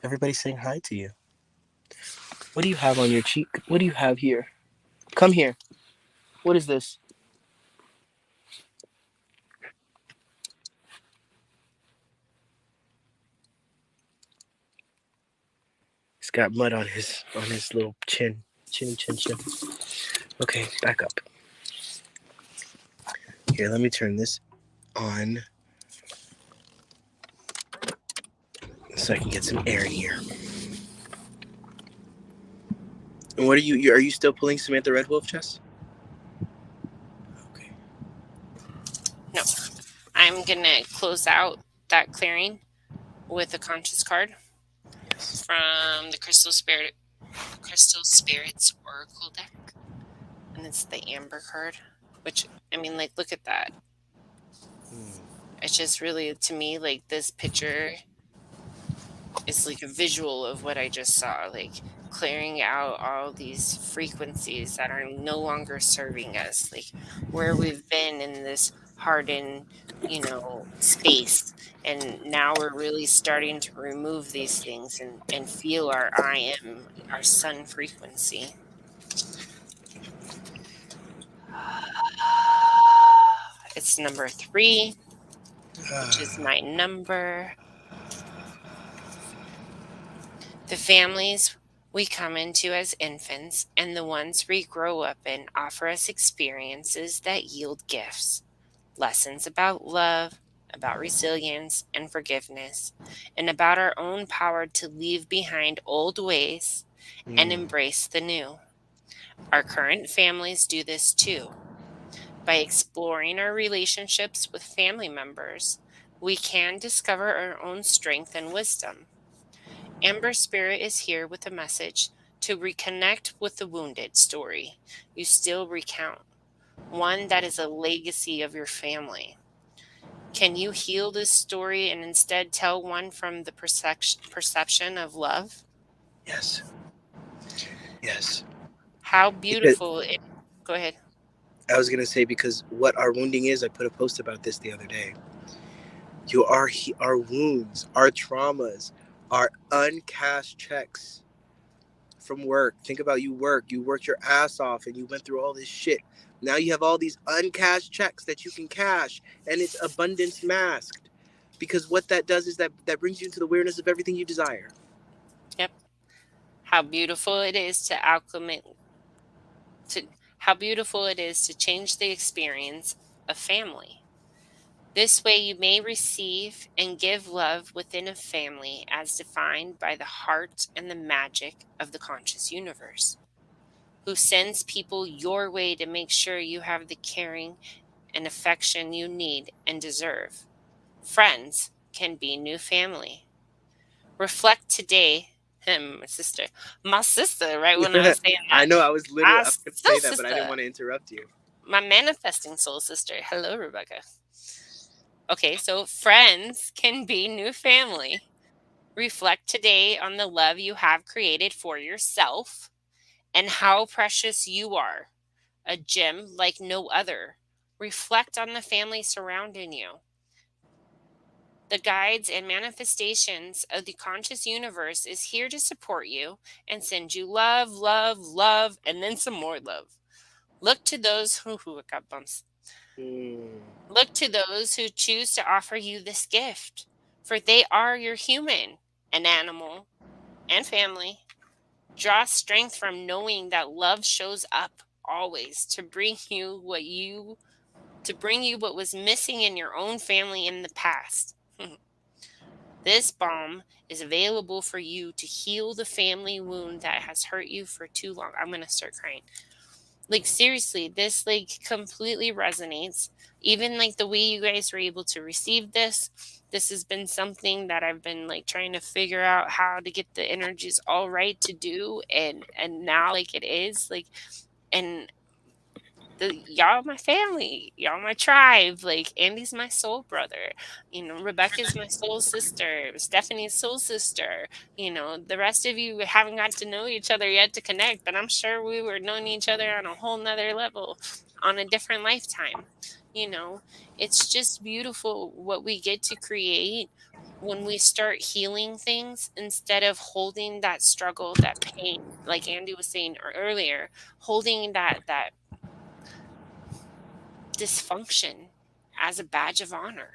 Everybody's saying hi to you. What do you have on your cheek? What do you have here? Come here. What is this? He's got mud on his little chin. Okay, back up. Here, let me turn this on so I can get some air in here. And what are you still pulling Samantha Red Wolf chess? Okay. No, I'm going to close out that clearing with a conscious card Yes. from the Crystal Spirits Oracle deck. And it's the Amber card, which, I mean, like, look at that. It's just really, to me, like, this picture is like a visual of what I just saw, like clearing out all these frequencies that are no longer serving us, like where we've been in this hardened, space. And now we're really starting to remove these things and feel our I am, our sun frequency. It's number 3, which is my number. The families we come into as infants and the ones we grow up in offer us experiences that yield gifts, lessons about love, about resilience and forgiveness, and about our own power to leave behind old ways and embrace the new. Our current families do this too. By exploring our relationships with family members, we can discover our own strength and wisdom. Amber Spirit is here with a message to reconnect with the wounded story you still recount, one that is a legacy of your family. Can you heal this story and instead tell one from the perception of love? Yes. Yes. How Because beautiful it. Go ahead. I was gonna say, because what our wounding is, I put a post about this the other day. Our wounds, our traumas, our uncashed checks from work. Think about, you worked your ass off and you went through all this shit. Now you have all these uncashed checks that you can cash, and it's abundance masked. Because what that does is that brings you into the awareness of everything you desire. Yep. How beautiful it is to acclimate to how beautiful it is to change the experience of family. This way, you may receive and give love within a family as defined by the heart and the magic of the conscious universe, who sends people your way to make sure you have the caring and affection you need and deserve. Friends can be new family. Reflect today. My sister, right when I was saying I that, know, my I was gonna soul say that, but I didn't sister, want to interrupt you. my manifesting soul sister. Hello, Rebecca. Okay, so friends can be new family. Reflect today on the love you have created for yourself and how precious you are, a gem like no other. Reflect on the family surrounding you. The guides and manifestations of the conscious universe is here to support you and send you love, love, love, and then some more love. Look to those who got bumps. Mm. Look to those who choose to offer you this gift, for they are your human, an animal, and family. Draw strength from knowing that love shows up always to bring you what was missing in your own family in the past. This balm is available for you to heal the family wound that has hurt you for too long. I'm going to start crying. Like seriously, this like completely resonates. Even like the way you guys were able to receive this has been something that I've been like trying to figure out how to get the energies all right to do, and now like it is like, and y'all my family, y'all my tribe. Like Andy's my soul brother, Rebecca's my soul sister, Stephanie's soul sister. The rest of you haven't got to know each other yet to connect, but I'm sure we were knowing each other on a whole nother level, on a different lifetime. you know it's just beautiful what we get to create when we start healing things instead of holding that struggle, that pain, like Andy was saying earlier, holding that dysfunction as a badge of honor.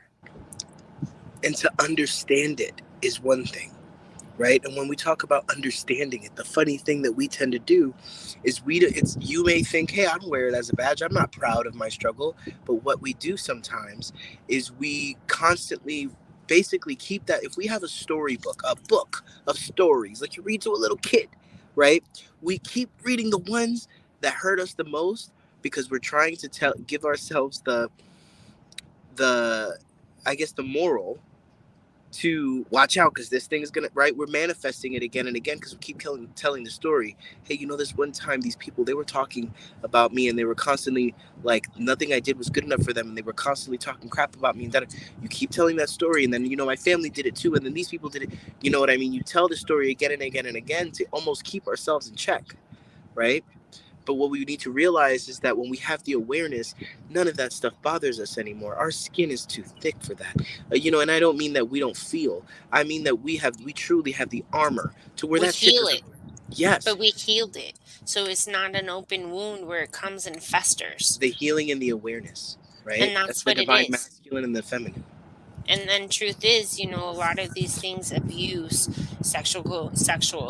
And to understand it is one thing, right? And when we talk about understanding it, the funny thing that we tend to do is you may think, hey, I don't wear it as a badge. I'm not proud of my struggle. But what we do sometimes is we constantly basically keep that. If we have a book of stories, like you read to a little kid, right? We keep reading the ones that hurt us the most because we're trying to give ourselves the I guess the moral to watch out because this thing is gonna, right, we're manifesting it again and again because we keep telling the story. Hey, this one time these people, they were talking about me and they were constantly like nothing I did was good enough for them, and they were constantly talking crap about me, and that you keep telling that story, and then my family did it too, and then these people did it. You know what I mean? You tell the story again and again and again to almost keep ourselves in check, right? But what we need to realize is that when we have the awareness, none of that stuff bothers us anymore. Our skin is too thick for that. And I don't mean that we don't feel. I mean that we truly have the armor to where We that shit heal doesn't. it, Yes, but we healed it. So it's not an open wound where it comes and festers. the healing and the awareness, right? And That's that's the what it divine is. masculine and the feminine. And then truth is, a lot of these things, abuse, sexual,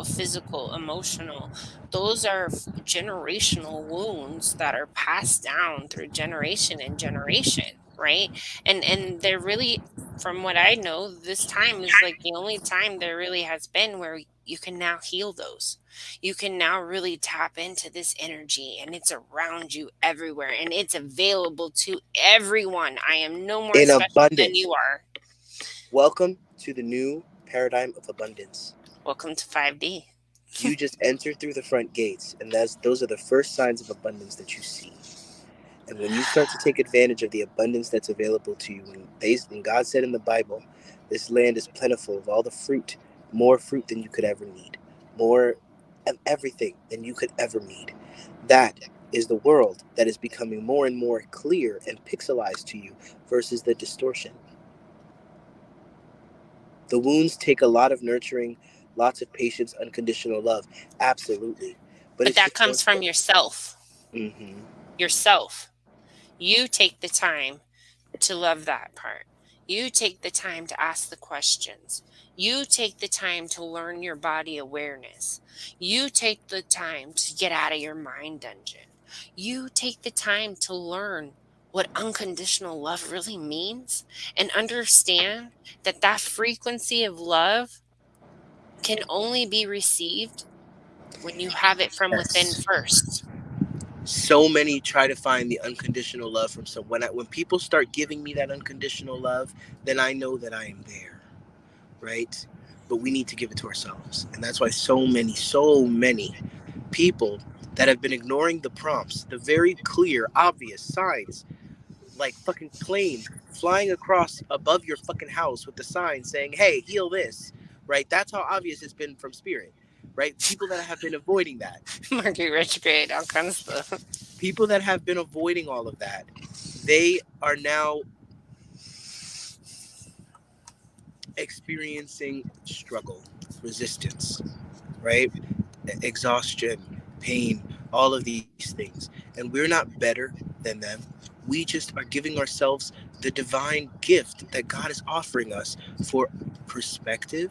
physical, emotional, those are generational wounds that are passed down through generation and generation, right? And they're really, from what I know, this time is like the only time there really has been where you can now heal those. You can now really tap into this energy, and it's around you everywhere, and it's available to everyone. I am no more In special than abundance. you are. Welcome to the new paradigm of abundance. Welcome to 5D. You just enter through the front gates, and those are the first signs of abundance that you see. And when you start to take advantage of the abundance that's available to you, when God said in the Bible, this land is plentiful of all the fruit, more fruit than you could ever need, more of everything than you could ever need. That is the world that is becoming more and more clear and pixelized to you versus the distortion. The wounds take a lot of nurturing, lots of patience, unconditional love. Absolutely. But But it's that just one comes from thing. yourself. Mm-hmm. Yourself. You take the time to love that part. You take the time to ask the questions. You take the time to learn your body awareness. You take the time to get out of your mind dungeon. You take the time to learn what unconditional love really means and understand that that frequency of love can only be received when you have it from within Yes. first. So many try to find the unconditional love from someone. When people start giving me that unconditional love, then I know that I am there, right? But we need to give it to ourselves, and that's why so many people that have been ignoring the prompts, the very clear, obvious signs, like fucking plane flying across above your fucking house with the sign saying, "Hey, heal this," right? That's how obvious it's been from spirit. right? People that have been avoiding that, Mercury retrograde, all kinds of stuff. people that have been avoiding all of that, they are now experiencing struggle, resistance, right? Exhaustion, pain, all of these things. And we're not better than them. We just are giving ourselves the divine gift that God is offering us for perspective.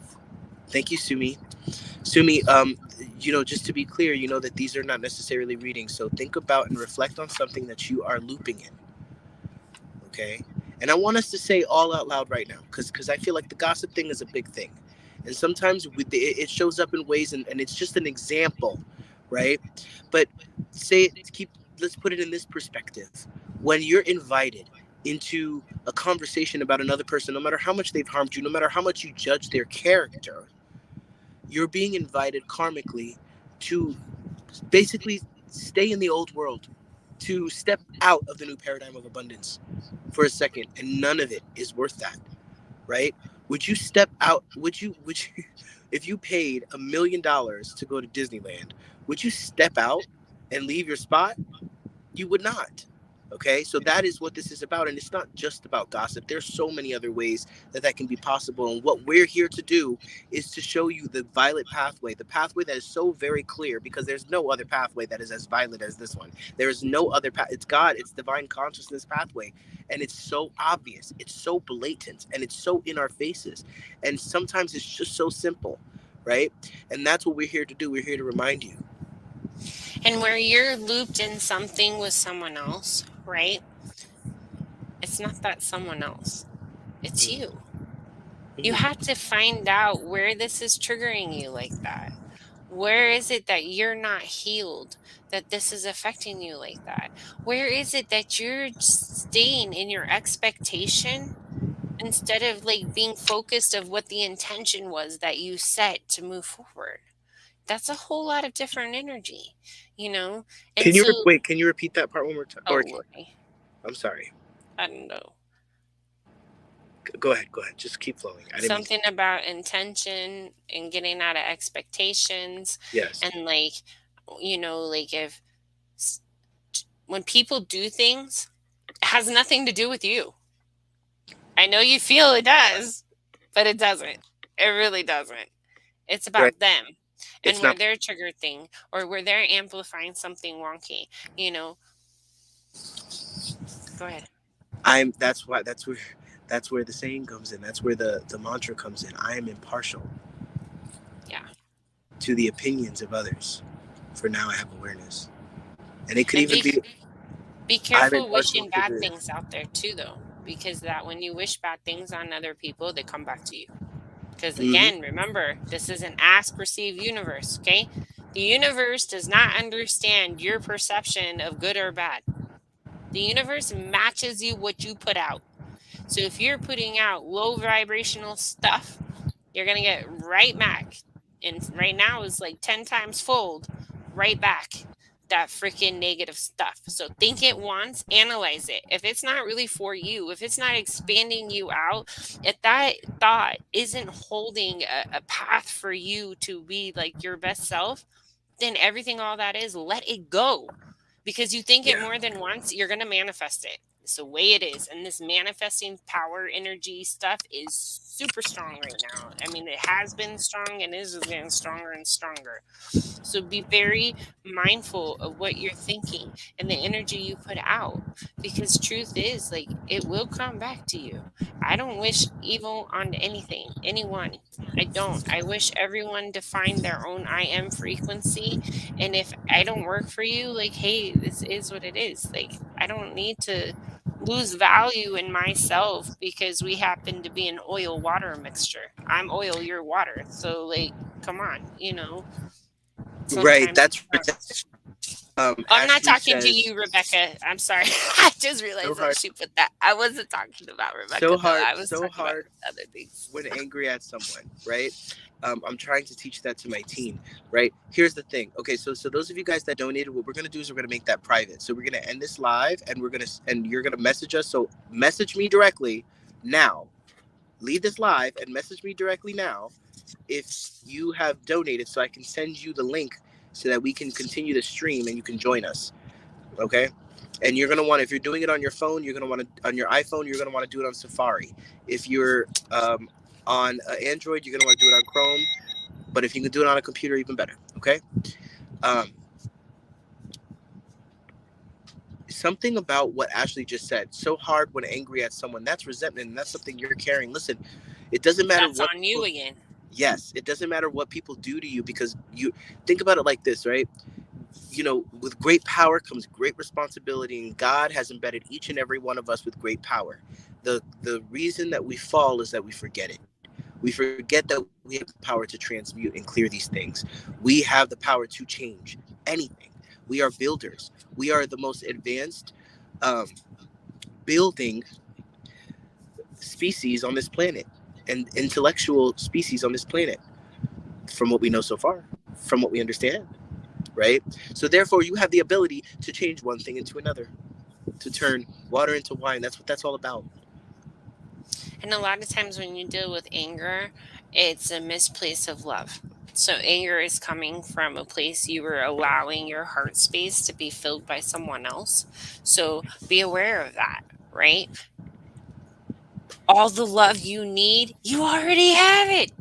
Thank you, Sumi. Sumi, just to be clear, you know that these are not necessarily readings. So think about and reflect on something that you are looping in, okay? And I want us to say all out loud right now, because I feel like the gossip thing is a big thing, and sometimes it shows up in ways, and it's just an example, right? But say it. Let's put it in this perspective. When you're invited into a conversation about another person, no matter how much they've harmed you, no matter how much you judge their character, you're being invited karmically to basically stay in the old world, to step out of the new paradigm of abundance for a second, and none of it is worth that, right? Would you step out? Would you if you paid $1 million to go to Disneyland, would you step out and leave your spot? You would not. Okay, so that is what this is about, and it's not just about gossip. There's so many other ways that can be possible, and what we're here to do is to show you the violet pathway, the pathway that is so very clear, because there's no other pathway that is as violet as this one. There is no other path. It's God, it's divine consciousness pathway, and it's so obvious, it's so blatant, and it's so in our faces, and sometimes it's just so simple, right? And that's what we're here to do. We're here to remind you. And where you're looped in something with someone else, right? It's not that someone else, it's Mm-hmm. you. You have to find out where this is triggering you like that. Where is it that you're not healed, that this is affecting you like that? Where is it that you're staying in your expectation instead of like being focused of what the intention was that you set to move forward? That's a whole lot of different energy, you know? And Can you so, wait? Can you repeat that part one more time? Or oh, okay. I'm sorry. I don't know. Go ahead. Go ahead. Just keep flowing. I didn't mean. Something about intention and getting out of expectations Yes. and like, like if when people do things, it has nothing to do with you. I know you feel it does, but it doesn't. It really doesn't. It's Right. about them and It's where not. they're triggered thing or where they're amplifying something wonky. You know, go ahead. I'm. That's why. That's where. That's where the saying comes in. That's where the mantra comes in. I am impartial Yeah. to the opinions of others. For now, I have awareness, and it could And even be be. be I'm careful impartial wishing to bad the. things out there too though, because that when you wish bad things on other people, they come back to you. Because Mm-hmm. again, remember, this is an ask receive universe, okay? The universe does not understand your perception of good or bad. The universe matches you what you put out. So if you're putting out low vibrational stuff, you're going to get right back. And right now is like 10 times fold right back that freaking negative stuff. So think it once, analyze it. If it's not really for you, if it's not expanding you out, if that thought isn't holding a path for you to be like your best self, then everything all that is, let it go. Because you think it Yeah. more than once, you're going to manifest it. It's the way it is. And this manifesting power energy stuff is super strong right now. I mean, it has been strong and is getting stronger and stronger. So be very mindful of what you're thinking and the energy you put out, because truth is like it will come back to you. I don't wish evil on anything, anyone. I don't. I wish everyone to find their own I am frequency. And if I don't work for you, like, hey, this is what it is. Like, I don't need to lose value in myself because we happen to be an oil water mixture. I'm oil, you're water. So, like, come on, Right. sometimes That's where I'm not Ashley talking to says you, Rebecca. I'm sorry. I just so realized that hard, she put that. I wasn't talking about Rebecca, though. I was so talking about hard other things. when angry at someone, right? I'm trying to teach that to my team, right? Here's the thing. Okay, so those of you guys that donated, what we're gonna do is we're gonna make that private. So we're gonna end this live, and you're gonna message us. So message me directly now. Leave this live and message me directly now, if you have donated, so I can send you the link so that we can continue to stream and you can join us. Okay. And you're gonna want, if you're doing it on your phone, you're gonna want to, on your iPhone, you're gonna want to do it on Safari. If you're on Android, you're gonna want to do it on Chrome. But if you can do it on a computer, even better. Okay. Um, Something about what Ashley just said. So hard when angry at someone. That's resentment, and that's something you're carrying. Listen, it doesn't matter That's what on you people. again. Yes, it doesn't matter what people do to you, because you think about it like this, right? With great power comes great responsibility, and God has embedded each and every one of us with great power. The reason that we fall is that we forget it. We forget that we have the power to transmute and clear these things. We have the power to change anything. We are builders. We are the most advanced um, building species on this planet, and intellectual species on this planet, from what we know so far, from what we understand, right? So therefore, you have the ability to change one thing into another, to turn water into wine. That's what that's all about. And a lot of times when you deal with anger, it's a misplace of love. So anger is coming from a place you were allowing your heart space to be filled by someone else. So be aware of that, right? All the love you need, you already have it.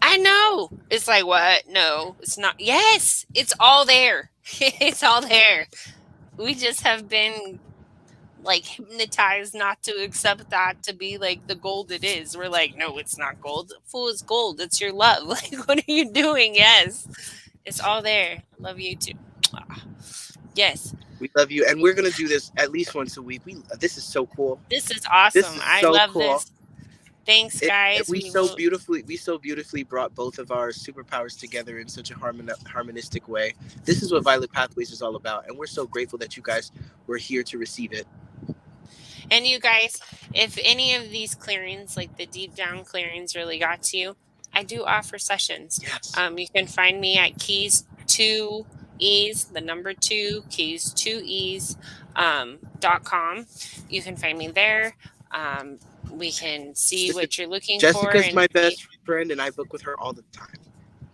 I know. It's like, what? No, it's not. Yes, it's all there. It's all there. We just have been like hypnotized not to accept that to be like the gold it is. We're like, no, it's not gold. Fool, is gold. It's your love. Like, what are you doing? Yes, it's all there. I love you too. Yes, We love you, and we're gonna do this at least once a week. This is so cool. this is This awesome. is I so love cool. this. Thanks, guys. We We so will. beautifully brought both of our superpowers together in such a harmonistic way. This is what Violet Pathways is all about, and we're so grateful that you guys were here to receive it. And you guys, if any of these clearings, like the deep down clearings, really got to you, I do offer sessions. Yes. You can find me at keys two e's, the number two keys two e's .com. You can find me there. We can see Listen, what you're looking for, Jessica's and my if you, best friend, and I book with her all the time.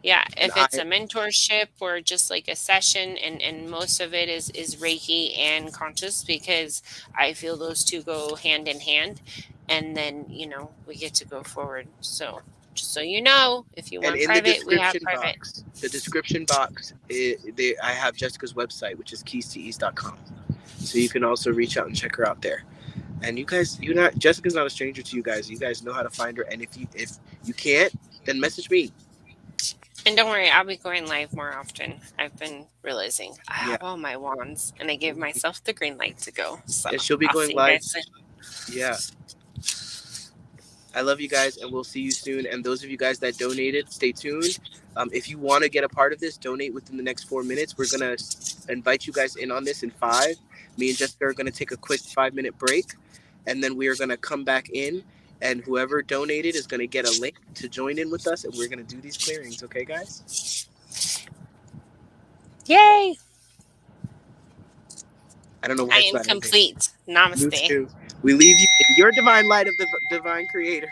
yeah, And if it's I a mentorship or just like a session, and most of it is Reiki and conscious, because I feel those two go hand in hand, and then we get to go forward. So just so you know, if you and want in the private, we have description private. box, I have Jessica's website, which is keystoease.com. So you can also reach out and check her out there. And you guys, you're not Jessica's not a stranger to you guys. You guys know how to find her. And if you can't, then message me. And don't worry, I'll be going live more often. I've been realizing I Yeah, have all my wands, and I gave myself the green light to go. So and she'll be I'll going see you live. guys soon. Yeah, I love you guys, and we'll see you soon. And those of you guys that donated, stay tuned. If you want to get a part of this, donate within the next 4 minutes. We're gonna invite you guys in on this in five. Me and Jessica are gonna take a quick 5 minute break, and then we are gonna come back in. And whoever donated is gonna get a link to join in with us, and we're gonna do these clearings. Okay, guys? Yay! I don't know why I it's am not ending. complete. Me Namaste. too. We leave you in your divine light of the divine creator.